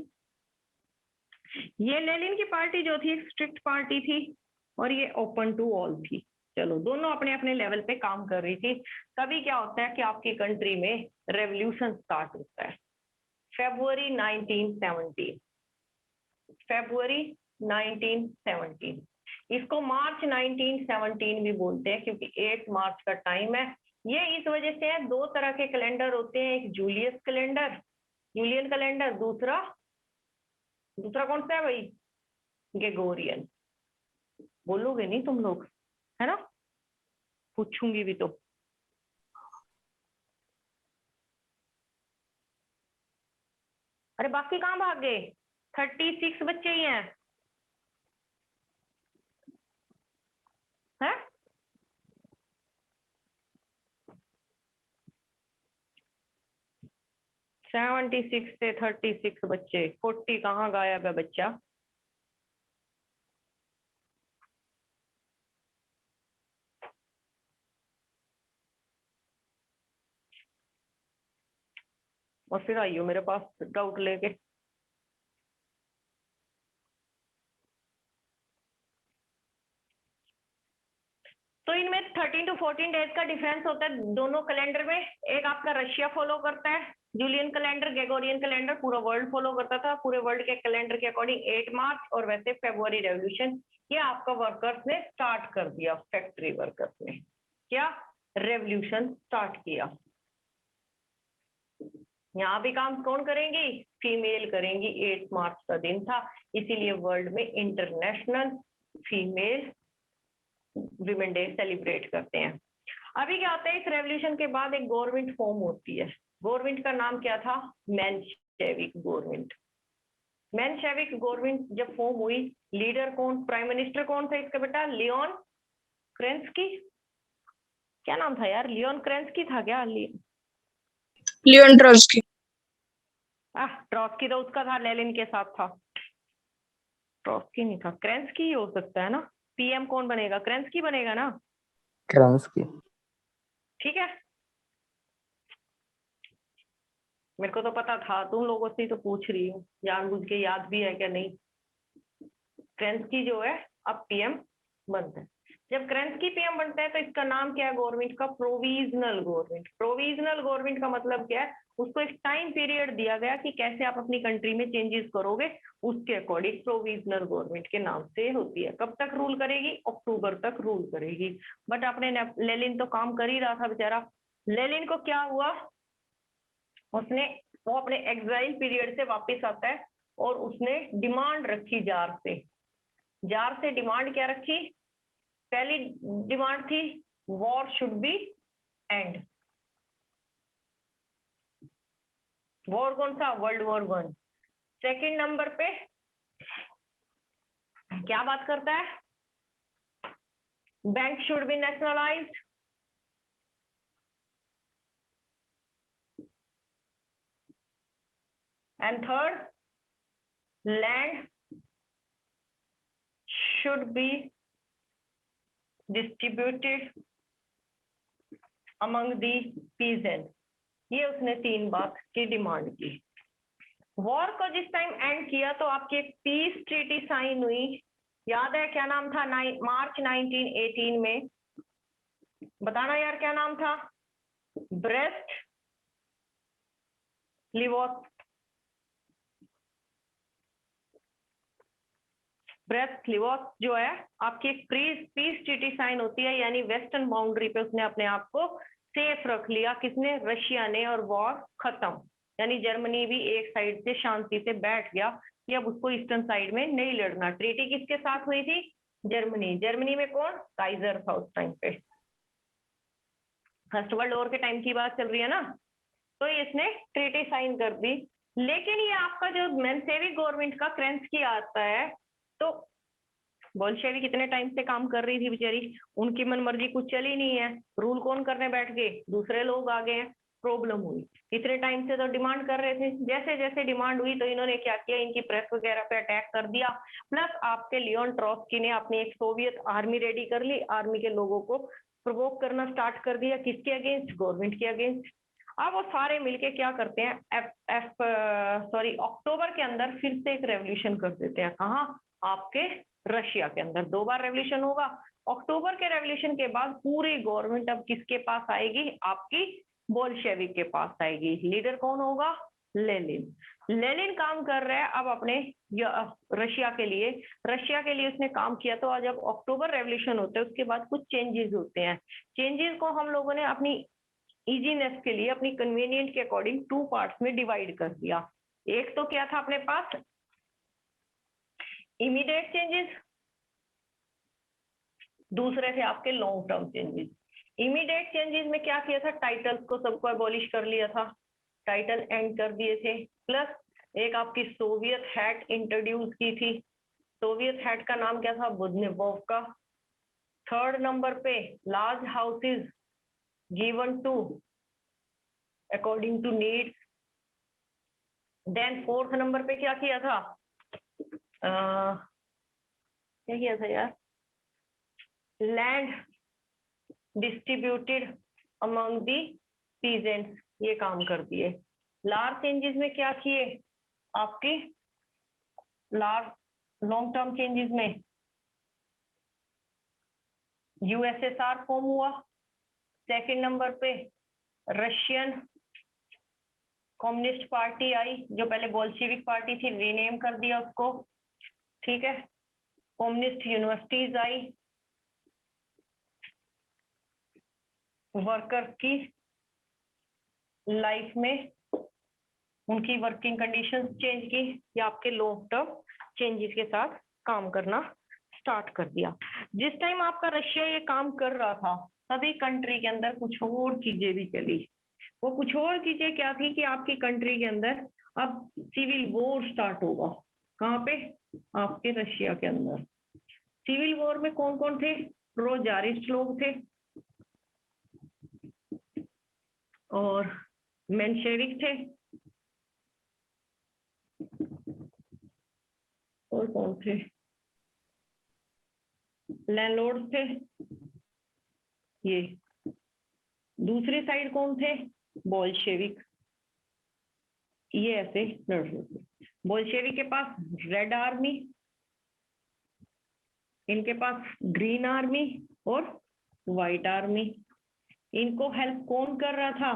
ये लेनिन की पार्टी जो थी एक स्ट्रिक्ट पार्टी थी और ये ओपन टू ऑल थी। चलो दोनों अपने अपने लेवल पे काम कर रही थी। तभी क्या होता है कि आपकी कंट्री में रेवोल्यूशन स्टार्ट होता है फरवरी 1917, फरवरी 1917। इसको मार्च 1917 भी बोलते हैं क्योंकि 8 मार्च का टाइम है। ये इस वजह से है, 2 तरह के कैलेंडर होते हैं, एक जूलियस कैलेंडर, जूलियन कैलेंडर, दूसरा कौन सा है भाई, ग्रेगोरियन। बोलोगे नहीं तुम लोग, है ना, पूछूंगी भी तो। अरे बाकी कहाँ भाग गए, 36 बच्चे ही हैं, है? सेवेंटी 76 से 36 बच्चे, 40 कहाँ गायब है बच्चा? और फिर आइयो मेरे पास डाउट लेके। तो इनमें 13 to 14 डेज का डिफरेंस होता है दोनों कैलेंडर में। एक आपका रशिया फॉलो करता है जूलियन कैलेंडर, ग्रेगोरियन कैलेंडर पूरा वर्ल्ड फॉलो करता था। पूरे वर्ल्ड के कैलेंडर के अकॉर्डिंग 8 मार्च और वैसे फरवरी रेवोल्यूशन, ये आपका वर्कर्स ने स्टार्ट कर दिया, फैक्ट्री वर्कर्स ने क्या रेवोल्यूशन स्टार्ट किया। यहाँ भी काम कौन करेंगी, फीमेल करेंगी। 8 मार्च का दिन था, इसीलिए वर्ल्ड में international female women day celebrate करते हैं। अभी क्या होता है, इस रेवोल्यूशन के बाद एक गवर्नमेंट फॉर्म होती है। गवर्नमेंट का नाम क्या था, मेंशेविक गवर्नमेंट। मेंशेविक गवर्नमेंट जब फॉर्म हुई, लीडर कौन, प्राइम मिनिस्टर कौन था इसका बेटा, लियोन क्रेंस्की। क्या नाम था यार, लियोन क्रेंस्की था क्या, लियोन ट्रोट्स्की। ट्रोट्स्की तो उसका था, लेनिन के साथ था। ट्रोट्स्की नहीं था, क्रेंस्की ही हो सकता है ना। पीएम कौन बनेगा? केरेंस्की बनेगा ना? केरेंस्की। ठीक है, मेरे को तो पता था, तुम लोगों से ही तो पूछ रही हूँ, जानबूझ के याद भी है क्या नहीं। केरेंस्की जो है अब पीएम बनता है। जब केरेंस्की पीएम बनता है तो इसका नाम क्या है गवर्नमेंट का? Provisional government. प्रोविजनल गवर्नमेंट का मतलब क्या है? उसको एक टाइम पीरियड दिया गया कि कैसे आप अपनी कंट्री में चेंजेस करोगे, उसके अकॉर्डिंग प्रोविजनल गवर्नमेंट के नाम से होती है। कब तक रूल करेगी? अक्टूबर तक रूल करेगी। बट अपने लेनिन तो काम कर ही रहा था बेचारा। लेनिन को क्या हुआ, वो अपने एग्जाइल पीरियड से वापस आता है और उसने डिमांड रखी जार से डिमांड क्या रखी? पहली डिमांड थी war should be and. War कौन सा? World war 1। सेकंड नंबर पे क्या बात करता है? Bank should be nationalised. And third, land should be distributed among the peasant. ये उसने 3 बात की डिमांड की। वॉर को जिस टाइम एंड किया तो आपकी एक पीस ट्रीटी साइन हुई, याद है क्या नाम था? मार्च 1918 में, बताना यार क्या नाम था? ब्रेस्ट लिवोट जो है आपकी एक पीस ट्रीटी साइन होती है, यानी वेस्टर्न बाउंड्री पे उसने अपने आप को सेफ रख लिया। किसने? रशिया ने। और वॉर खत्म, यानी जर्मनी भी एक साइड से शांति से बैठ गया कि अब उसको ईस्टर्न साइड में नहीं लड़ना। ट्रीटी किसके साथ हुई थी? जर्मनी में कौन? काइजर था उस टाइम पे। फर्स्ट वर्ल्ड वॉर के टाइम की बात चल रही है ना। तो इसने ट्रीटी साइन कर दी। लेकिन ये आपका जो मेंशेविक गवर्नमेंट का केरेंस्की आता है, तो बोल्शेविक कितने टाइम से काम कर रही थी बेचारी, उनकी मनमर्जी कुछ चली नहीं है। रूल कौन करने बैठ गए? दूसरे लोग आ गए हैं। प्रॉब्लम हुई। इतने टाइम से तो डिमांड कर रहे थे, जैसे जैसे डिमांड हुई तो इन्होंने क्या किया, इनकी प्रेस वगैरह पे अटैक कर दिया। प्लस आपके लियोन ट्रोत्स्की ने अपनी एक सोवियत आर्मी रेडी कर ली, आर्मी के लोगों को प्रोवोक करना स्टार्ट कर दिया। किसके अगेंस्ट? गवर्नमेंट के अगेंस्ट। अब वो सारे मिलके क्या करते हैं, अक्टूबर के अंदर फिर से एक रेवोल्यूशन कर देते हैं। कहाँ? आपके रशिया के अंदर 2 बार रेवोल्यूशन होगा। अक्टूबर के रेवोल्यूशन के बाद पूरी गवर्नमेंट अब किसके पास आएगी? आपकी बोल्शेविक के पास आएगी। लीडर कौन होगा? लेनिन काम कर रहे हैं अब अपने रशिया के लिए उसने काम किया। तो जब अक्टूबर रेवोल्यूशन होता है उसके बाद कुछ चेंजेस होते हैं। चेंजेस को हम लोगों ने अपनी इजीनेस के लिए, अपनी कन्वीनियंट के अकॉर्डिंग 2 पार्ट्स में डिवाइड कर दिया। एक तो क्या था अपने पास? इमीडिएट चेंजेस, दूसरे थे आपके long term changes. Immediate changes में क्या किया था? टाइटल्स को सबको एबॉलिश कर लिया था, टाइटल एंड कर दिए थे। प्लस एक आपकी सोवियत हैट इंट्रोड्यूस की थी। सोवियत हैट का नाम क्या था? बुद्नेवोव का। थर्ड नंबर पे large houses given to according to needs. Then fourth number पे क्या किया था? क्या किया था यार? Land distributed among the peasants, ये काम कर दिए। लार्ज चेंजेस में क्या किए? आपकी लॉन्ग टर्म चेंजेस में यूएसएसआर फॉर्म हुआ। सेकंड नंबर पे रशियन कम्युनिस्ट पार्टी आई, जो पहले बोल्शेविक पार्टी थी, रीनेम कर दिया उसको। ठीक है, कम्युनिस्ट यूनिवर्सिटीज आई, वर्कर्स की लाइफ में उनकी वर्किंग कंडीशंस चेंज की, या आपके लॉन्ग टर्म चेंजेस के साथ काम करना स्टार्ट कर दिया। जिस टाइम आपका रशिया ये काम कर रहा था तभी कंट्री के अंदर कुछ और चीजें भी चली। वो कुछ और चीजें क्या थी कि आपकी कंट्री के अंदर अब सिविल वॉर स्टार्ट होगा। कहाँ पे? आपके रशिया के अंदर। सिविल वॉर में कौन कौन थे? प्रो जारिस्ट लोग थे और मेंशेविक थे, और कौन थे? लैंडलॉर्ड थे। ये दूसरी साइड कौन थे? बोल्शेविक। ये ऐसे लड़ रहे थे। बोल्शेविक के पास रेड आर्मी, इनके पास ग्रीन आर्मी और व्हाइट आर्मी। इनको हेल्प कौन कर रहा था?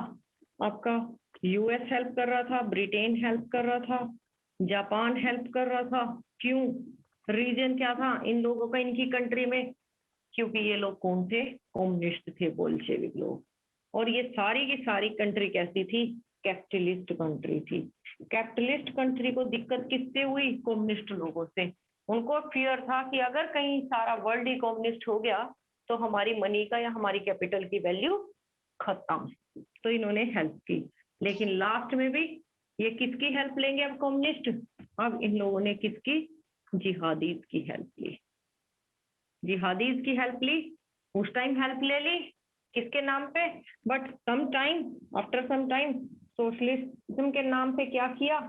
आपका यूएस हेल्प कर रहा था, ब्रिटेन हेल्प कर रहा था, जापान हेल्प कर रहा था। क्यों? रीजन क्या था इन लोगों का इनकी कंट्री में? क्योंकि ये लोग कौन थे? कम्युनिस्ट थे, बोल्शेविक लोग। और ये सारी की सारी कंट्री कैसी थी? कैपिटलिस्ट कंट्री थी। कैपिटलिस्ट कंट्री को दिक्कत किससे हुई? कम्युनिस्ट लोगों से। उनको फियर था कि अगर कहीं सारा वर्ल्ड ही कम्युनिस्ट हो गया तो हमारी मनी का या हमारी कैपिटल की वैल्यू खत्म। तो इन्होंने हेल्प की, लेकिन लास्ट में भी ये किसकी हेल्प लेंगे अब कम्युनिस्ट? अब इन लोगों ने किसकी? जिहादीज की हेल्प ली। जिहादीज की हेल्प ली। उस टाइम हेल्प ले ली किसके नाम पे? But some time, after some time socialism के नाम पे क्या किया?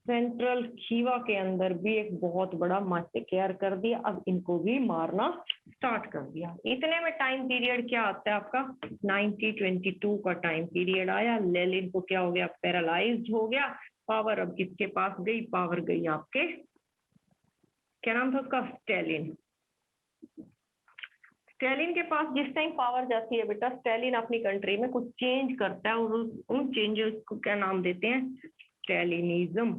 सेंट्रल खीवा के अंदर भी एक बहुत बड़ा मास्टिकेयर कर दिया। अब इनको भी मारना स्टार्ट कर दिया। इतने में टाइम पीरियड क्या आता है आपका? 1922 का टाइम पीरियड आया। लेनिन को क्या हो गया? पैरालाइज्ड हो गया। पावर अब किसके पास गई? पावर गई आपके, क्या नाम था उसका? स्टालिन। स्टालिन के पास जिस टाइम पावर जाती है बेटा, स्टालिन अपनी कंट्री में कुछ चेंज करता है और उन चेंजेस को क्या नाम देते हैं? स्टालिनिज्म।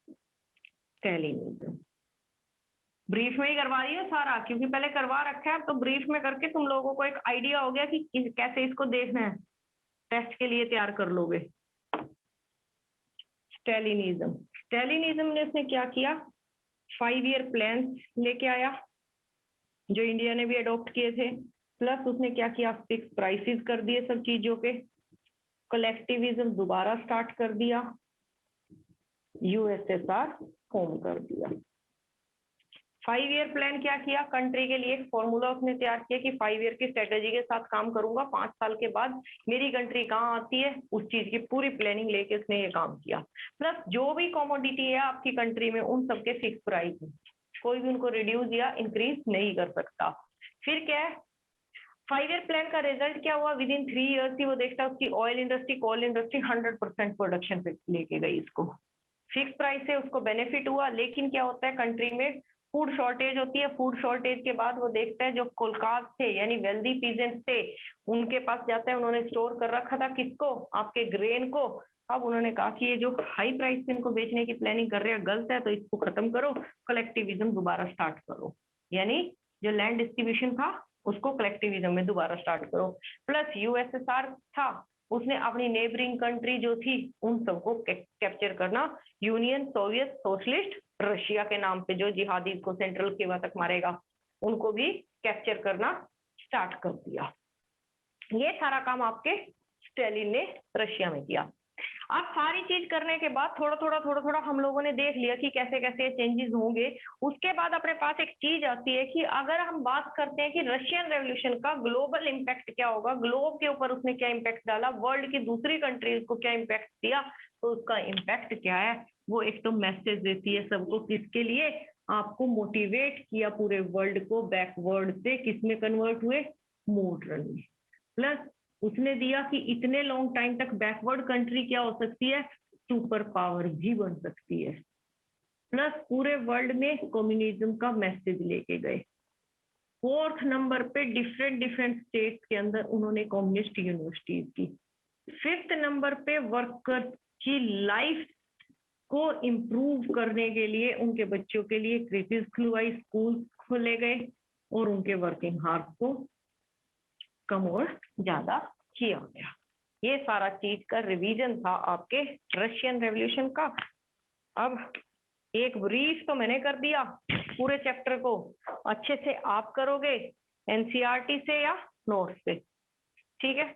स्टालिनिज्म। ब्रीफ में ही करवा रही है सारा, क्योंकि पहले करवा रखा है, तो ब्रीफ में करके तुम लोगों को एक आइडिया हो गया कि कैसे इसको देखना है। टेस्ट के लिए तैयार कर लोगे। स्टालिनिज्म। स्टालिनिज्म ने उसने क्या किया? 5 ईयर प्लान लेके आया जो इंडिया ने भी अडॉप्ट किए थे। प्लस उसने क्या किया? फिक्स प्राइसेस कर दिए सब चीजों के। कलेक्टिविज्म दोबारा स्टार्ट कर दिया। यूएसएसआर फॉर्म कर दिया। 5 ईयर प्लान क्या किया? कंट्री के लिए एक फॉर्मूला उसने तैयार किया कि 5 ईयर की स्ट्रेटेजी के साथ काम करूंगा, 5 साल के बाद मेरी कंट्री कहाँ आती है, उस चीज की पूरी प्लानिंग लेके उसने ये काम किया। प्लस जो भी कमोडिटी है आपकी कंट्री में उन सबके फिक्स प्राइस है, कोई भी उनको रिड्यूस या इंक्रीज नहीं कर सकता। फिर क्या है? 5 ईयर प्लान का रिजल्ट क्या हुआ? विद इन 3 ईयर्स ही वो देखता उसकी oil industry, coal industry 100% production पे लेके गई इसको। फिक्स प्राइस से उसको बेनिफिट हुआ। लेकिन क्या होता है कंट्री में? फूड शॉर्टेज होती है। फूड शॉर्टेज के बाद वो देखता है जो कोलकाज थे यानी वेल्दी पीजेंट्स थे, उनके पास जाता है। उन्होंने स्टोर कर रखा था किसको? आपके ग्रेन को। अब उन्होंने कहा कि ये जो हाई प्राइस से इनको बेचने की प्लानिंग कर रहे हैं गलत है, तो इसको खत्म करो, कलेक्टिविज्म दोबारा स्टार्ट करो। यानी जो लैंड डिस्ट्रीब्यूशन था उसको कलेक्टिविज्म में दोबारा स्टार्ट करो। प्लस यूएसएसआर था, उसने अपनी नेबरिंग कंट्री जो थी उन सबको कैप्चर करना। यूनियन सोवियत सोशलिस्ट रशिया के नाम पे जो जिहादी को सेंट्रल खीवा तक मारेगा, उनको भी कैप्चर करना स्टार्ट कर दिया। ये सारा काम आपके स्टालिन ने रशिया में किया। अब सारी चीज करने के बाद थोड़ा थोड़ा हम लोगों ने देख लिया कि कैसे कैसे चेंजेस होंगे। उसके बाद अपने पास एक चीज आती है कि अगर हम बात करते हैं कि रशियन रेवोल्यूशन का ग्लोबल इम्पैक्ट क्या होगा, ग्लोब के ऊपर उसने क्या इम्पैक्ट डाला, वर्ल्ड की दूसरी कंट्रीज को क्या इम्पैक्ट दिया, तो उसका इम्पैक्ट क्या है? वो एक तो मैसेज देती है सबको, किसके लिए? आपको मोटिवेट किया पूरे वर्ल्ड को बैकवर्ड से किसमें कन्वर्ट हुए? मॉडर्न में। प्लस उसने दिया कि इतने लॉन्ग टाइम तक बैकवर्ड कंट्री क्या हो सकती है? सुपर पावर भी बन सकती है। प्लस पूरे वर्ल्ड में कम्युनिज्म का मैसेज लेके गए। 4th नंबर पे डिफरेंट स्टेट्स के अंदर उन्होंने कम्युनिस्ट यूनिवर्सिटीज की। 5th नंबर पे वर्कर्स की लाइफ को इम्प्रूव करने के लिए उनके बच्चों के लिए क्रिकेट खुलवाई, स्कूल खोले गए और उनके वर्किंग हार्स को कम और ज्यादा किया गया। ये सारा चीज का रिवीजन था आपके रशियन रेवोल्यूशन का। अब एक ब्रीफ तो मैंने कर दिया, पूरे चैप्टर को अच्छे से आप करोगे एनसीईआरटी से या नोट्स से, ठीक है?